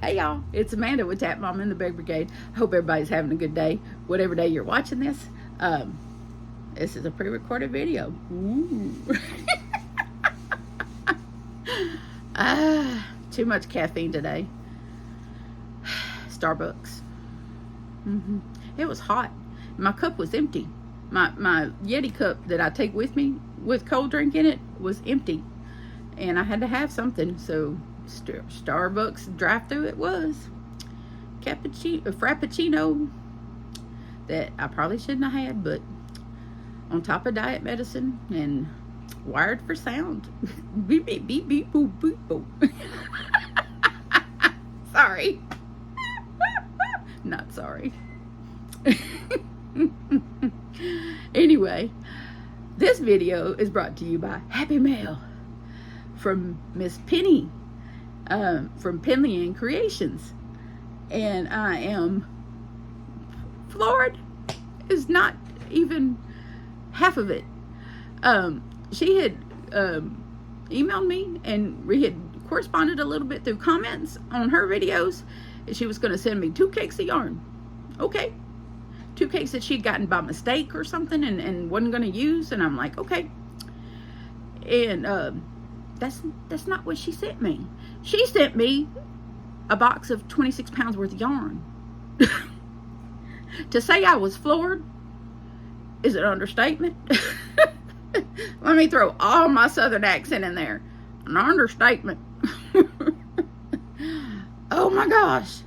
Hey y'all, it's Amanda with Tap Mom and the Big Brigade. I hope everybody's having a good day, whatever day you're watching this. This is a pre-recorded video. Ooh. Too much caffeine today. Starbucks. It was hot. My cup was empty. My Yeti cup that I take with me with cold drink in it was empty. And I had to have something, so Starbucks drive-through it was. Cappuccino, a frappuccino that I probably shouldn't have had, but on top of diet medicine and wired for sound. Beep, beep, beep, beep, boop, boop, boop. Sorry. Not sorry. Anyway, this video is brought to you by Happy Mail from Miss Penny from Penny Creations, and I am floored. Is not even half of it. She had emailed me, and we had corresponded a little bit through comments on her videos. She was going to send me 2 cakes of yarn. Okay, 2 cakes that she'd gotten by mistake or something and wasn't going to use, and I'm like, okay. And that's not what she sent me. She sent me a box of 26 pounds worth of yarn. To say I was floored is an understatement. Let me throw all my southern accent in there. An understatement. Oh my gosh.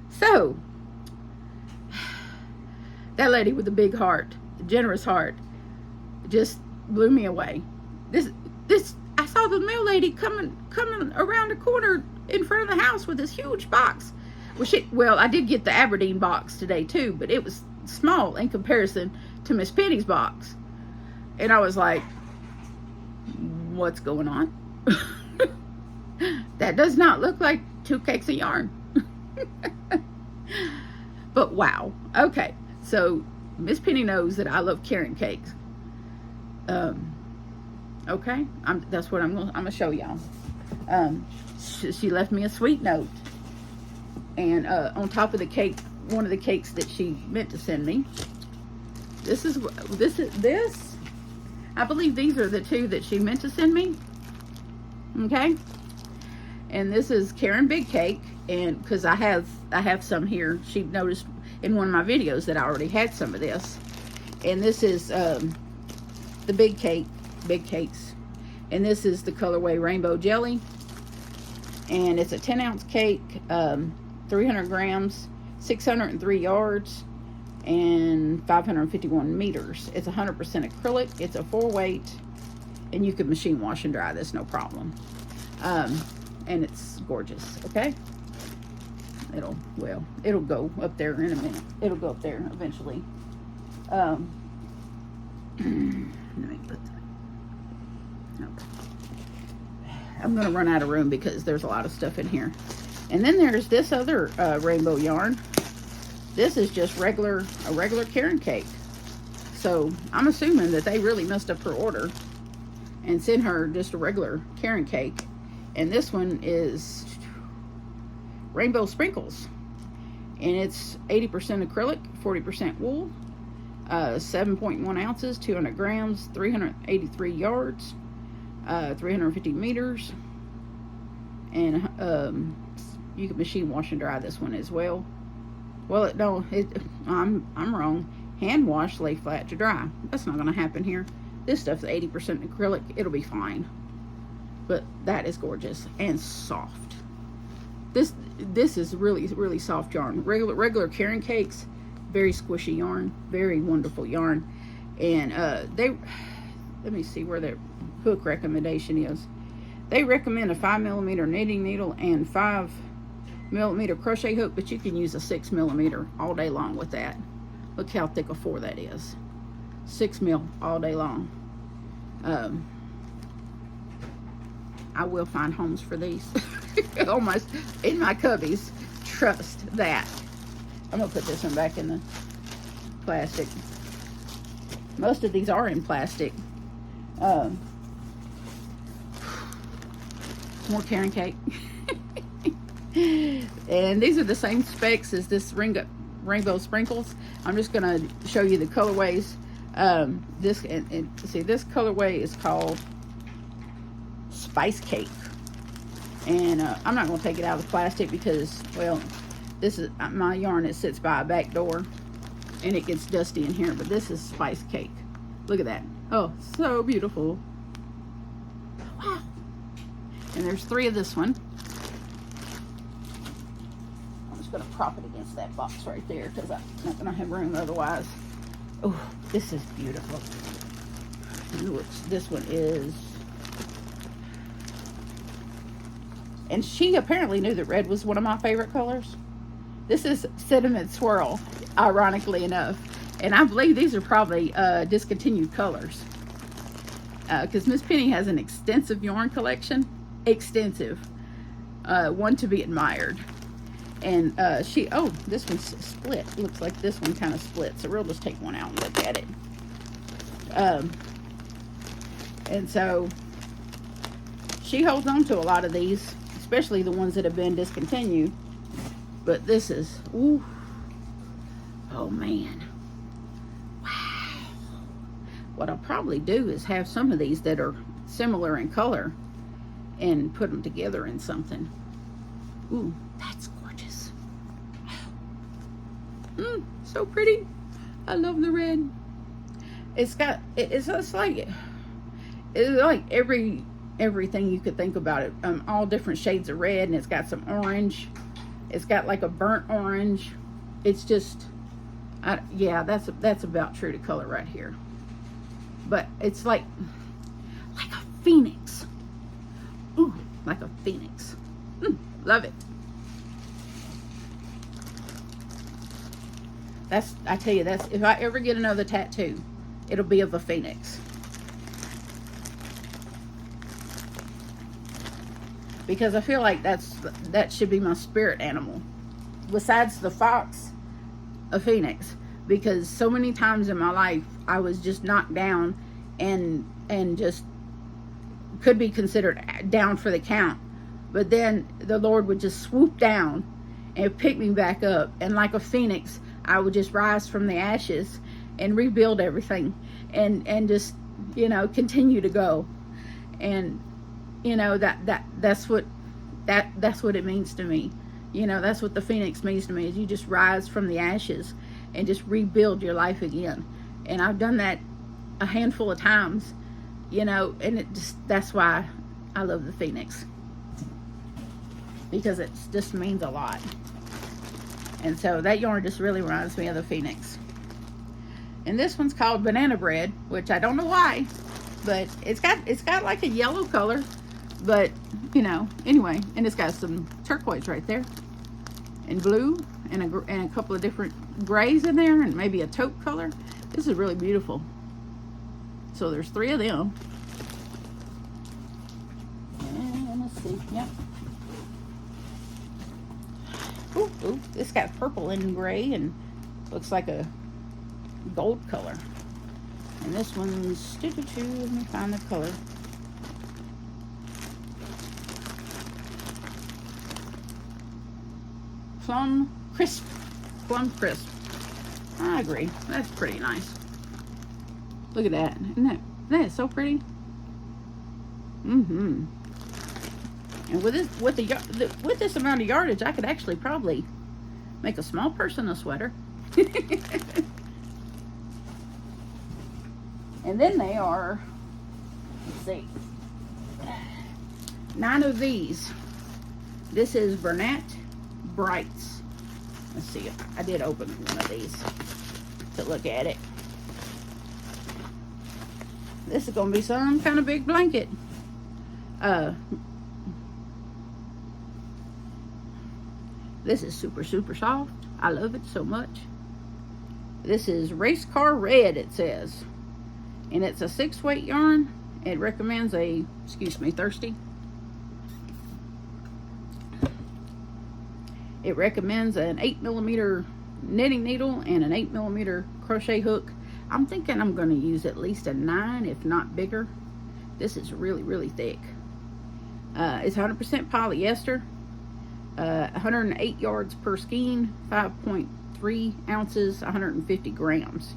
So, that lady with the big heart, the generous heart, just blew me away. I saw the mail lady coming around the corner in front of the house with this huge box. Well, I did get the Aberdeen box today too, but it was small in comparison to Miss Penny's box. And I was like, what's going on? That does not look like 2 cakes of yarn. But wow. Okay. So Miss Penny knows that I love carrot cakes. Okay. That's what I'm gonna show y'all. She left me a sweet note. And on top of the cake, one of the cakes that she meant to send me. This. I believe these are the 2 that she meant to send me. Okay. And this is Karen Big Cake, and because I have some here. She noticed in one of my videos that I already had some of this. And this is the big cakes. And this is the colorway Rainbow Jelly. And it's a 10-ounce cake, 300 grams, 603 yards, and 551 meters. It's 100% acrylic. It's a 4-weight, and you can machine wash and dry this, no problem. And it's gorgeous. Okay. It'll go up there in a minute. It'll go up there eventually. Let me put that. Okay. I'm gonna run out of room because there's a lot of stuff in here. And then there's this other rainbow yarn. This is just a regular Karen cake. So I'm assuming that they really messed up her order and sent her just a regular Karen cake. And this one is Rainbow Sprinkles. And it's 80% acrylic, 40% wool, 7.1 ounces, 200 grams, 383 yards, 350 meters. And you can machine wash and dry this one as well. Well, I'm wrong. Hand wash, lay flat to dry. That's not going to happen here. This stuff's 80% acrylic. It'll be fine. But that is gorgeous and soft. This is really soft yarn. Regular Karen cakes, very squishy yarn, very wonderful yarn. And let me see where their hook recommendation is. They recommend a 5mm knitting needle and 5mm crochet hook, but you can use a 6mm all day long with that. Look how thick a 4 that is. 6mm all day long. I will find homes for these. Almost in my cubbies. Trust that. I'm gonna put this one back in the plastic. Most of these are in plastic. More Karen cake. And these are the same specs as this Rainbow Sprinkles. I'm just gonna show you the colorways. See, this colorway is called Spice Cake. And I'm not gonna take it out of the plastic because, well, this is my yarn that sits by a back door and it gets dusty in here, but this is Spice Cake. Look at that. Oh, so beautiful. Wow. And there's 3 of this one. I'm just gonna prop it against that box right there because I'm not gonna have room otherwise. Oh, this is beautiful. This one is, and she apparently knew that red was one of my favorite colors. This is Cinnamon Swirl, ironically enough. And I believe these are probably discontinued colors. Because Miss Penny has an extensive yarn collection. Extensive. One to be admired. And oh, this one's split. Looks like this one kind of split. So we'll just take one out and look at it. And so she holds on to a lot of these, especially the ones that have been discontinued. But this is, ooh, oh man. Wow. What I'll probably do is have some of these that are similar in color and put them together in something. Ooh, that's gorgeous. Wow. So pretty. I love the red. It's got, it's like everything you could think about it. All different shades of red, and it's got some orange. It's got like a burnt orange. It's just, yeah, that's about true to color right here. But it's like a phoenix. Ooh, like a phoenix. Love it. I tell you, if I ever get another tattoo, it'll be of a phoenix. Because I feel like that should be my spirit animal. Besides the fox, a phoenix. Because so many times in my life, I was just knocked down and just could be considered down for the count. But then the Lord would just swoop down and pick me back up. And like a phoenix, I would just rise from the ashes and rebuild everything. And just, continue to go. And that's what it means to me. That's what the phoenix means to me, is you just rise from the ashes and just rebuild your life again. And I've done that a handful of times, and that's why I love the phoenix, because it just means a lot. And so that yarn just really reminds me of the phoenix. And this one's called Banana Bread, which I don't know why, but it's got like a yellow color. But, anyway, and it's got some turquoise right there, and blue, and a couple of different grays in there, and maybe a taupe color. This is really beautiful. So there's 3 of them. And let's see, yep. Ooh, this got purple and gray, and looks like a gold color. And this one's, let me find the color. Plum crisp. I agree. That's pretty nice. Look at that. Isn't that so pretty? And with this amount of yardage, I could actually probably make a small person a sweater. And then they are, let's see, 9 of these. This is Bernat Brights. Let's see, I did open one of these to look at it. This is going to be some kind of big blanket. This is super soft. I love it so much. This is Race Car Red, it says. And it's a 6-weight yarn. It recommends thirsty. It recommends an 8mm knitting needle and an 8mm crochet hook. I'm thinking I'm going to use at least a 9, if not bigger. This is really thick. It's 100% polyester. 108 yards per skein, 5.3 ounces, 150 grams.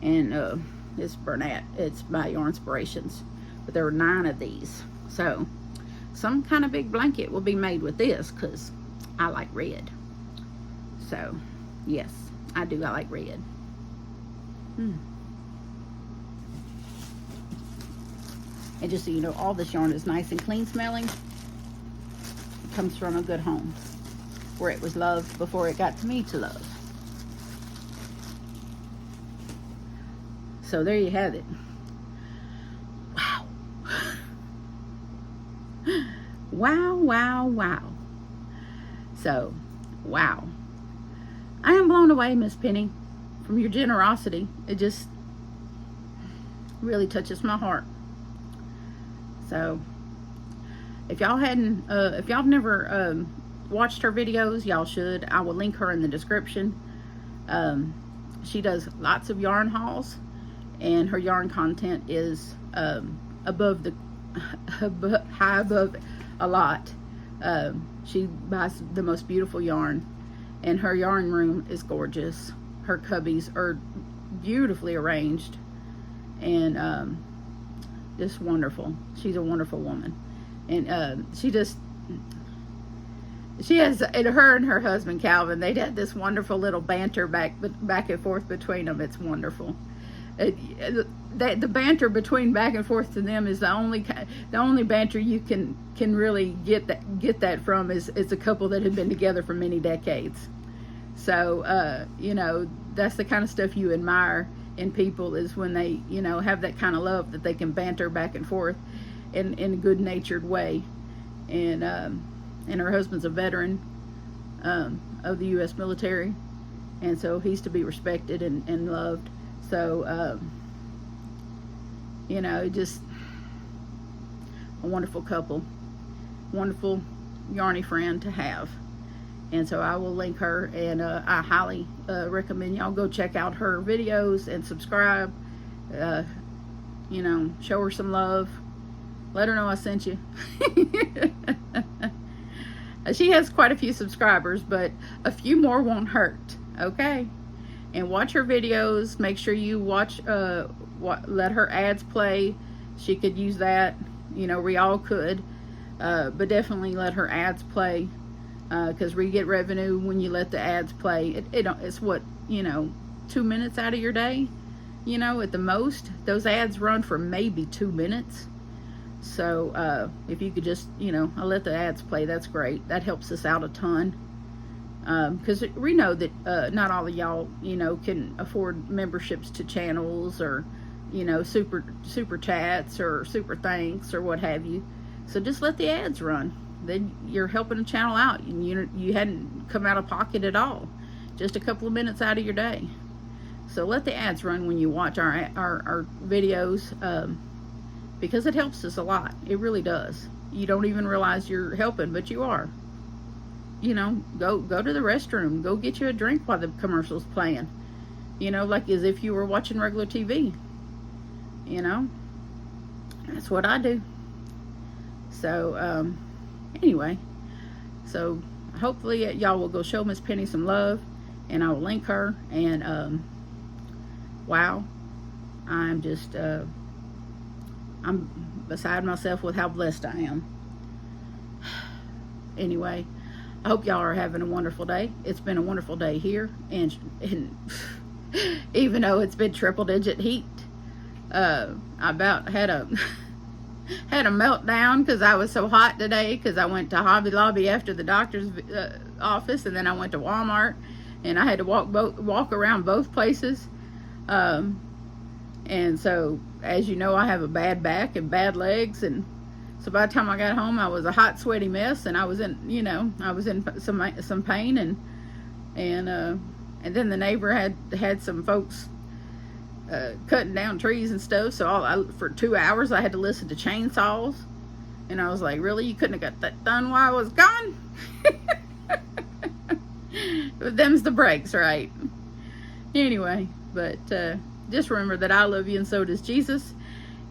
And it's Bernat. It's by Yarnspirations. But there were 9 of these. So some kind of big blanket will be made with this because I like red. So yes, I do. I like red. And just so you know, all this yarn is nice and clean smelling. It comes from a good home where it was loved before it got to me to love. So there you have it. Wow. Wow, wow, wow. So, wow. I am blown away, Miss Penny, from your generosity. It just really touches my heart. So, if y'all never watched her videos, y'all should. I will link her in the description. She does lots of yarn hauls, and her yarn content is high above a lot. She buys the most beautiful yarn, and her yarn room is gorgeous. Her cubbies are beautifully arranged, and just wonderful. She's a wonderful woman, and she has, and her and her husband Calvin, they had this wonderful little banter back and forth between them. It's wonderful. The banter between back and forth to them is the only banter you can really get that from is a couple that have been together for many decades. So you know, that's the kind of stuff you admire in people, is when they, you know, have that kind of love that they can banter back and forth in a good natured way. And her husband's a veteran of the U.S. military, and so he's to be respected and loved. So, you know, just a wonderful couple, wonderful yarny friend to have. And so I will link her, and I highly recommend y'all go check out her videos and subscribe. You know, show her some love. Let her know I sent you. She has quite a few subscribers, but a few more won't hurt, okay? And watch her videos. Make sure you watch, let her ads play. She could use that. You know, we all could. But definitely let her ads play. Because we get revenue when you let the ads play. It's what, you know, 2 minutes out of your day? You know, at the most. Those ads run for maybe 2 minutes. So, if you could just, you know, let the ads play, that's great. That helps us out a ton. Because we know that not all of y'all, you know, can afford memberships to channels, or, you know, super chats or super thanks or what have you. So just let the ads run. Then you're helping the channel out, and you hadn't come out of pocket at all. Just a couple of minutes out of your day. So let the ads run when you watch our videos, because it helps us a lot. It really does. You don't even realize you're helping, but you are. You know, go to the restroom, go get you a drink while the commercial's playing. You know, like as if you were watching regular TV. You know, that's what I do. So anyway, so hopefully y'all will go show Miss Penny some love, and I will link her. And wow, I'm just I'm beside myself with how blessed I am. Anyway, I hope y'all are having a wonderful day. It's been a wonderful day here, and even though it's been triple-digit heat, I about had a meltdown because I was so hot today. Because I went to Hobby Lobby after the doctor's office, and then I went to Walmart, and I had to walk around both places. And so, as you know, I have a bad back and bad legs, and so by the time I got home, I was a hot, sweaty mess, and I was in, you know, I was in some pain, and then the neighbor had some folks cutting down trees and stuff. So for 2 hours, I had to listen to chainsaws, and I was like, really, you couldn't have got that done while I was gone? But them's the breaks, right? Anyway, but just remember that I love you, and so does Jesus.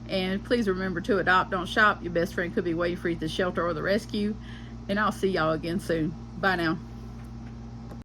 And please remember to adopt, don't shop. Your best friend could be waiting for you at the shelter or the rescue. And I'll see y'all again soon. Bye. Bye now.